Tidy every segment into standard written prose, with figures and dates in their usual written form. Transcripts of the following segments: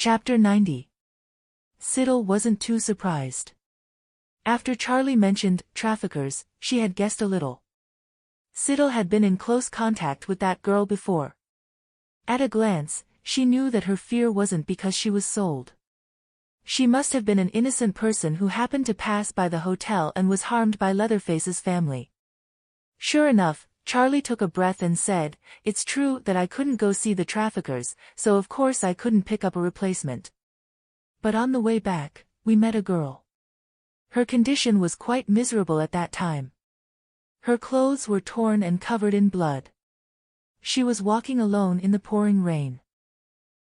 Chapter 90. Siddle wasn't too surprised. After Charlie mentioned traffickers, she had guessed a little. Siddle had been in close contact with that girl before. At a glance, she knew that her fear wasn't because she was sold. She must have been an innocent person who happened to pass by the hotel and was harmed by Leatherface's family. Sure enough, Charlie took a breath and said, "It's true that I couldn't go see the traffickers, so of course I couldn't pick up a replacement. But on the way back, we met a girl. Her condition was quite miserable at that time. Her clothes were torn and covered in blood. She was walking alone in the pouring rain.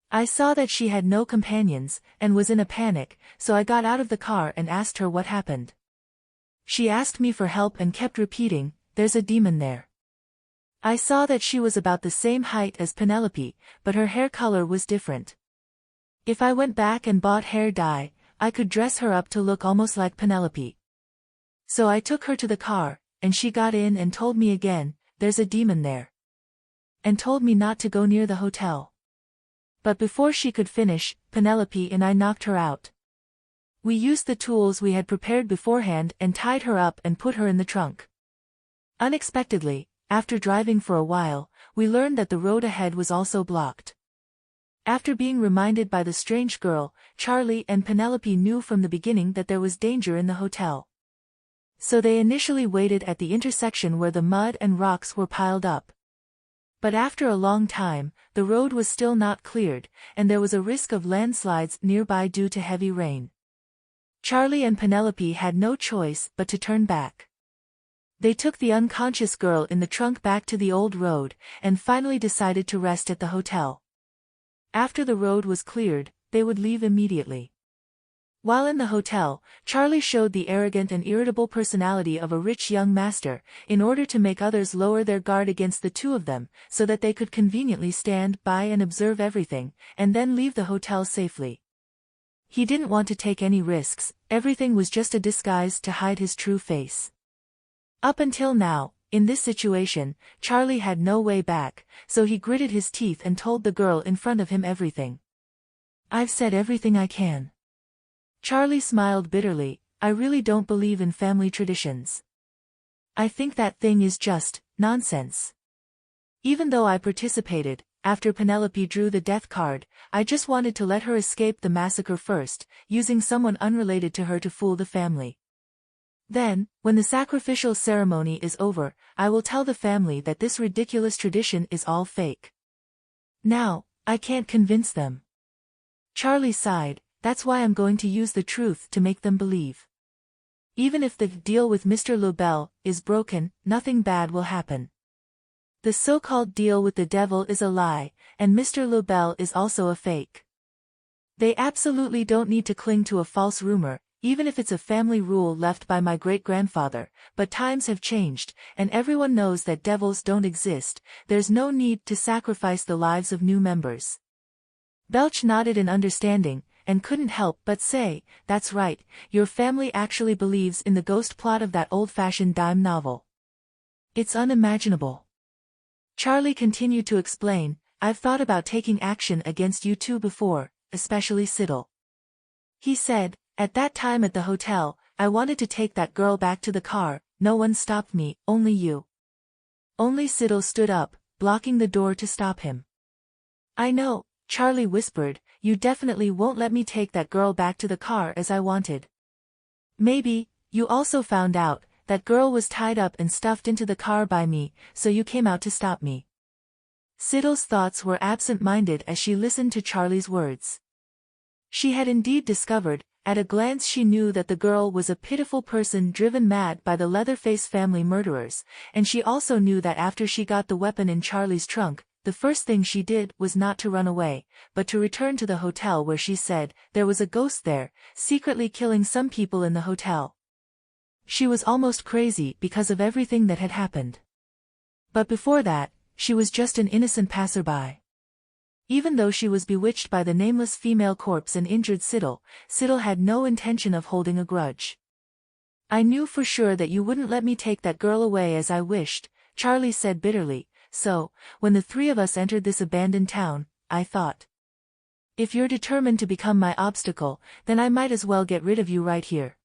I saw that she had no companions, and was in a panic, so I got out of the car and asked her what happened. She asked me for help and kept repeating, 'There's a demon there.' I saw that she was about the same height as Penelope, but her hair color was different. If I went back and bought hair dye, I could dress her up to look almost like Penelope. So I took her to the car, and she got in and told me again, 'There's a demon there.' And told me not to go near the hotel. But before she could finish, Penelope and I knocked her out. We used the tools we had prepared beforehand and tied her up and put her in the trunk. Unexpectedly, after driving for a while, we learned that the road ahead was also blocked. After being reminded by the strange girl, Charlie and Penelope knew from the beginning that there was danger in the hotel. So they initially waited at the intersection where the mud and rocks were piled up. But after a long time, the road was still not cleared, and there was a risk of landslides nearby due to heavy rain. Charlie and Penelope had no choice but to turn back. They took the unconscious girl in the trunk back to the old road, and finally decided to rest at the hotel. After the road was cleared, they would leave immediately. While in the hotel, Charlie showed the arrogant and irritable personality of a rich young master, in order to make others lower their guard against the two of them, so that they could conveniently stand by and observe everything, and then leave the hotel safely. He didn't want to take any risks, everything was just a disguise to hide his true face. Up until now, in this situation, Charlie had no way back, so he gritted his teeth and told the girl in front of him everything. "I've said everything I can." Charlie smiled bitterly, "I really don't believe in family traditions. I think that thing is just nonsense. Even though I participated, after Penelope drew the death card, I just wanted to let her escape the massacre first, using someone unrelated to her to fool the family. Then, when the sacrificial ceremony is over, I will tell the family that this ridiculous tradition is all fake. Now, I can't convince them." Charlie sighed, "That's why I'm going to use the truth to make them believe. Even if the deal with Mr. Lobel is broken, nothing bad will happen. The so-called deal with the devil is a lie, and Mr. Lobel is also a fake. They absolutely don't need to cling to a false rumor, even if it's a family rule left by my great-grandfather, but times have changed, and everyone knows that devils don't exist. There's no need to sacrifice the lives of new members." Belch nodded in understanding, and couldn't help but say, "That's right, your family actually believes in the ghost plot of that old-fashioned dime novel. It's unimaginable." Charlie continued to explain, "I've thought about taking action against you two before, especially Siddle." He said, "At that time at the hotel, I wanted to take that girl back to the car, no one stopped me, only you." Only Siddle stood up, blocking the door to stop him. "I know," Charlie whispered, "you definitely won't let me take that girl back to the car as I wanted. Maybe, you also found out, that girl was tied up and stuffed into the car by me, so you came out to stop me." Siddle's thoughts were absent-minded as she listened to Charlie's words. She had indeed discovered, at a glance she knew that the girl was a pitiful person driven mad by the Leatherface family murderers, and she also knew that after she got the weapon in Charlie's trunk, the first thing she did was not to run away, but to return to the hotel where she said there was a ghost there, secretly killing some people in the hotel. She was almost crazy because of everything that had happened. But before that, she was just an innocent passerby. Even though she was bewitched by the nameless female corpse and injured Siddle, Siddle had no intention of holding a grudge. "I knew for sure that you wouldn't let me take that girl away as I wished," Charlie said bitterly, "so, when the three of us entered this abandoned town, I thought, If you're determined to become my obstacle, then I might as well get rid of you right here.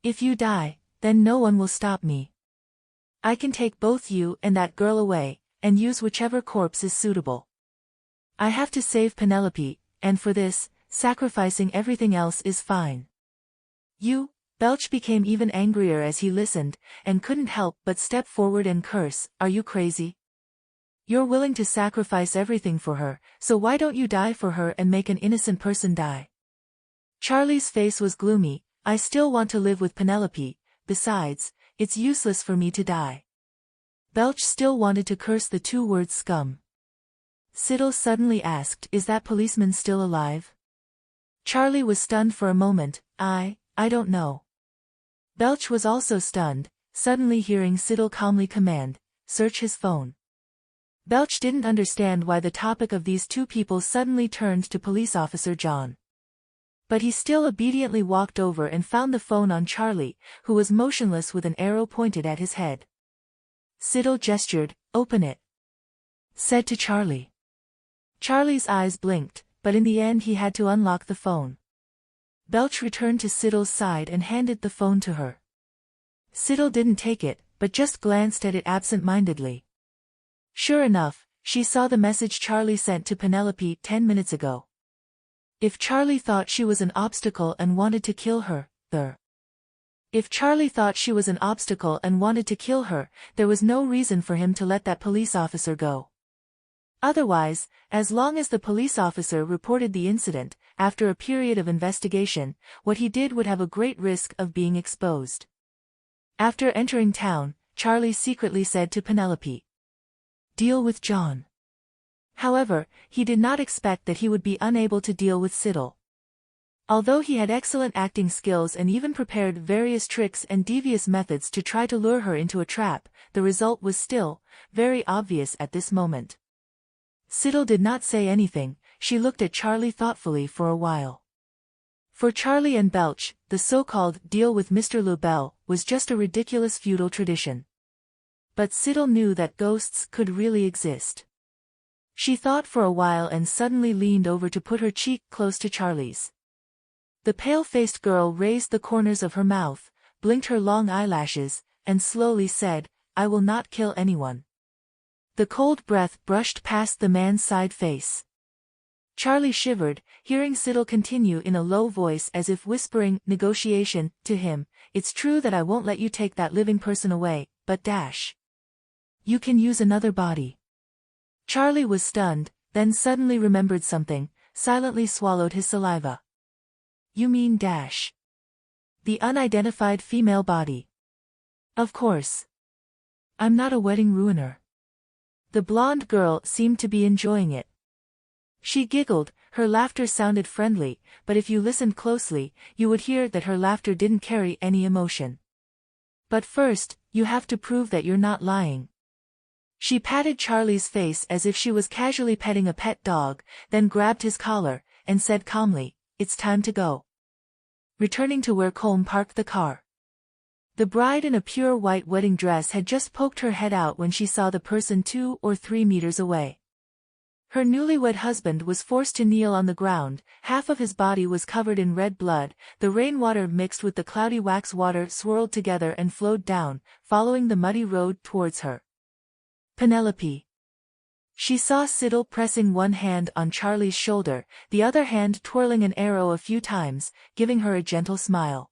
If you die, then no one will stop me. I can take both you and that girl away, and use whichever corpse is suitable. I have to save Penelope, and for this, sacrificing everything else is fine. You, Belch became even angrier as he listened, and couldn't help but step forward and curse, are you crazy? You're willing to sacrifice everything for her, so why don't you die for her and make an innocent person die? Charlie's face was gloomy, I still want to live with Penelope, besides, it's useless for me to die. Belch still wanted to curse the two words scum. Siddle suddenly asked, is that policeman still alive? Charlie was stunned for a moment, I don't know. Belch was also stunned, suddenly hearing Siddle calmly command, search his phone. Belch didn't understand why the topic of these two people suddenly turned to police officer John. But he still obediently walked over and found the phone on Charlie, who was motionless with an arrow pointed at his head. Siddle gestured, open it, said to Charlie. Charlie's eyes blinked, but in the end he had to unlock the phone. Belch returned to Siddle's side and handed the phone to her. Siddle didn't take it, but just glanced at it absent-mindedly. Sure enough, she saw the message Charlie sent to Penelope 10 minutes ago. If Charlie thought she was an obstacle and wanted to kill her, there was no reason for him to let that police officer go. Otherwise, as long as the police officer reported the incident, after a period of investigation, what he did would have a great risk of being exposed. After entering town, Charlie secretly said to Penelope, deal with John. However, he did not expect that he would be unable to deal with Siddle. Although he had excellent acting skills and even prepared various tricks and devious methods to try to lure her into a trap, the result was still very obvious at this moment. Siddle did not say anything, she looked at Charlie thoughtfully for a while. For Charlie and Belch, the so-called deal with Mr. Lubell was just a ridiculous feudal tradition. But Siddle knew that ghosts could really exist. She thought for a while and suddenly leaned over to put her cheek close to Charlie's. The pale-faced girl raised the corners of her mouth, blinked her long eyelashes, and slowly said, I will not kill anyone. The cold breath brushed past the man's side face. Charlie shivered, hearing Siddle continue in a low voice as if whispering negotiation to him, it's true that I won't let you take that living person away, but you can use another body. Charlie was stunned, then suddenly remembered something, silently swallowed his saliva. You mean the unidentified female body? Of course. I'm not a wedding ruiner. The blonde girl seemed to be enjoying it. She giggled, her laughter sounded friendly, but if you listened closely, you would hear that her laughter didn't carry any emotion. But first, you have to prove that you're not lying. She patted Charlie's face as if she was casually petting a pet dog, then grabbed his collar, and said calmly, it's time to go. Returning to where Colm parked the car. The bride in a pure white wedding dress had just poked her head out when she saw the person 2 or 3 meters away. Her newlywed husband was forced to kneel on the ground, half of his body was covered in red blood, the rainwater mixed with the cloudy wax water swirled together and flowed down, following the muddy road towards her. Penelope. She saw Siddle pressing one hand on Charlie's shoulder, the other hand twirling an arrow a few times, giving her a gentle smile.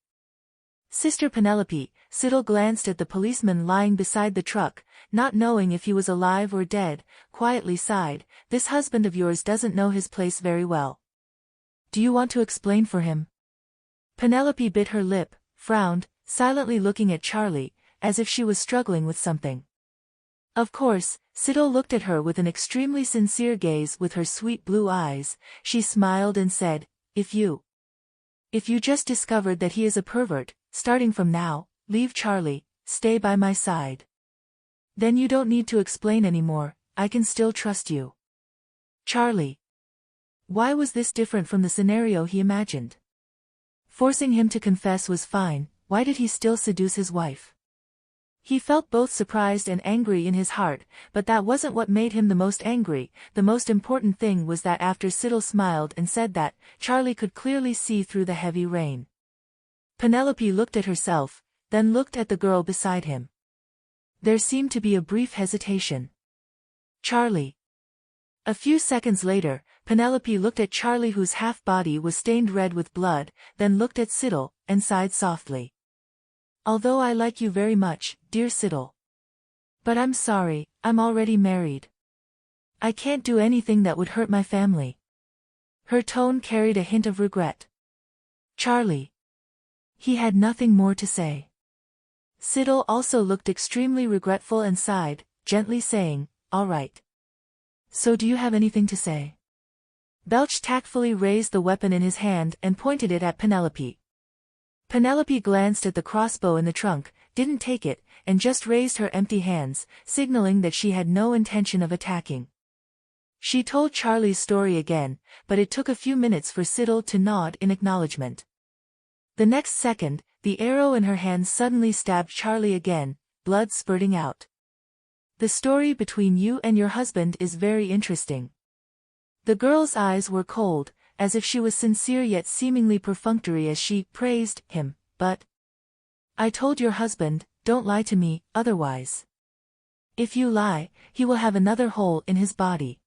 Sister Penelope, Siddle glanced at the policeman lying beside the truck, not knowing if he was alive or dead, quietly sighed, this husband of yours doesn't know his place very well. Do you want to explain for him? Penelope bit her lip, frowned, silently looking at Charlie, as if she was struggling with something. Of course, Siddle looked at her with an extremely sincere gaze with her sweet blue eyes, she smiled and said, If you just discovered that he is a pervert, starting from now, leave Charlie, stay by my side. Then you don't need to explain anymore, I can still trust you. Charlie. Why was this different from the scenario he imagined? Forcing him to confess was fine, why did he still seduce his wife? He felt both surprised and angry in his heart, but that wasn't what made him the most angry. The most important thing was that after Siddle smiled and said that, Charlie could clearly see through the heavy rain. Penelope looked at herself, then looked at the girl beside him. There seemed to be a brief hesitation. Charlie. A few seconds later, Penelope looked at Charlie, whose half-body was stained red with blood, then looked at Siddle, and sighed softly. Although I like you very much, dear Siddle. But I'm sorry, I'm already married. I can't do anything that would hurt my family. Her tone carried a hint of regret. Charlie. He had nothing more to say. Siddle also looked extremely regretful and sighed, gently saying, "All right. So do you have anything to say?" Belch tactfully raised the weapon in his hand and pointed it at Penelope. Penelope glanced at the crossbow in the trunk, didn't take it, and just raised her empty hands, signaling that she had no intention of attacking. She told Charlie's story again, but it took a few minutes for Siddle to nod in acknowledgement. The next second, the arrow in her hand suddenly stabbed Charlie again, blood spurting out. The story between you and your husband is very interesting. The girl's eyes were cold, as if she was sincere yet seemingly perfunctory as she praised him, but I told your husband, don't lie to me, otherwise. If you lie, he will have another hole in his body.